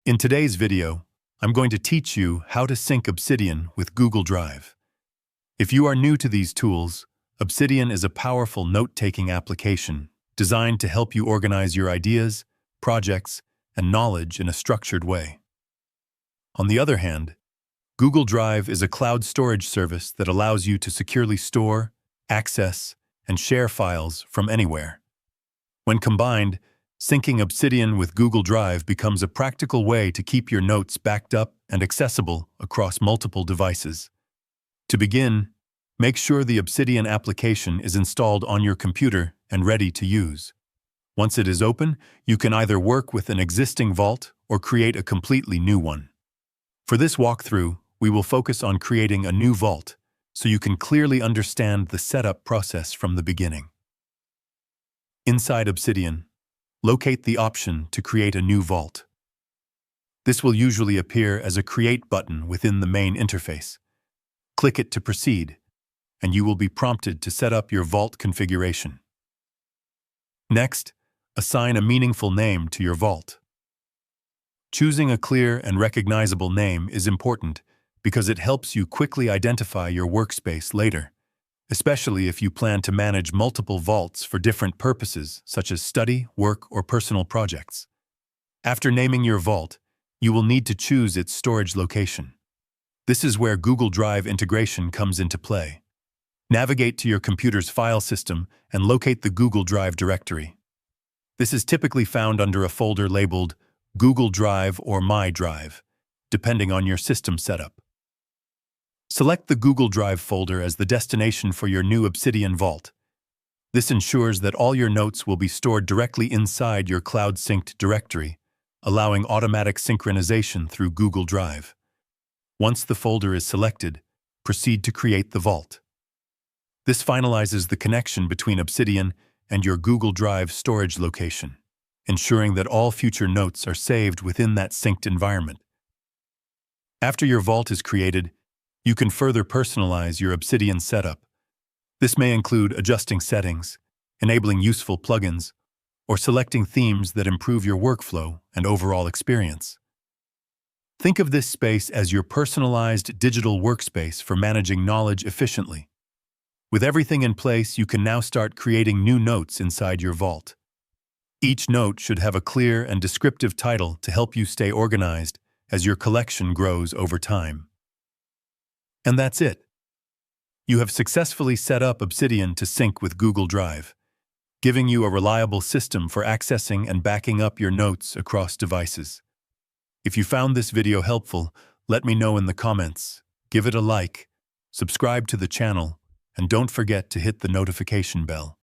In today's video, I'm going to teach you how to sync Obsidian with Google Drive. If you are new to these tools, Obsidian is a powerful note-taking application designed to help you organize your ideas, projects, and knowledge in a structured way. On the other hand, Google Drive is a cloud storage service that allows you to securely store, access, and share files from anywhere. When combined, syncing Obsidian with Google Drive becomes a practical way to keep your notes backed up and accessible across multiple devices. To begin, make sure the Obsidian application is installed on your computer and ready to use. Once it is open, you can either work with an existing vault or create a completely new one. For this walkthrough, we will focus on creating a new vault so you can clearly understand the setup process from the beginning. Inside Obsidian, locate the option to create a new vault. This will usually appear as a Create button within the main interface. Click it to proceed, and you will be prompted to set up your vault configuration. Next, assign a meaningful name to your vault. Choosing a clear and recognizable name is important because it helps you quickly identify your workspace later, especially if you plan to manage multiple vaults for different purposes such as study, work, or personal projects. After naming your vault, you will need to choose its storage location. This is where Google Drive integration comes into play. Navigate to your computer's file system and locate the Google Drive directory. This is typically found under a folder labeled Google Drive or My Drive, depending on your system setup. Select the Google Drive folder as the destination for your new Obsidian vault. This ensures that all your notes will be stored directly inside your cloud-synced directory, allowing automatic synchronization through Google Drive. Once the folder is selected, proceed to create the vault. This finalizes the connection between Obsidian and your Google Drive storage location, ensuring that all future notes are saved within that synced environment. After your vault is created, you can further personalize your Obsidian setup. This may include adjusting settings, enabling useful plugins, or selecting themes that improve your workflow and overall experience. Think of this space as your personalized digital workspace for managing knowledge efficiently. With everything in place, you can now start creating new notes inside your vault. Each note should have a clear and descriptive title to help you stay organized as your collection grows over time. And that's it. You have successfully set up Obsidian to sync with Google Drive, giving you a reliable system for accessing and backing up your notes across devices. If you found this video helpful, let me know in the comments, give it a like, subscribe to the channel, and don't forget to hit the notification bell.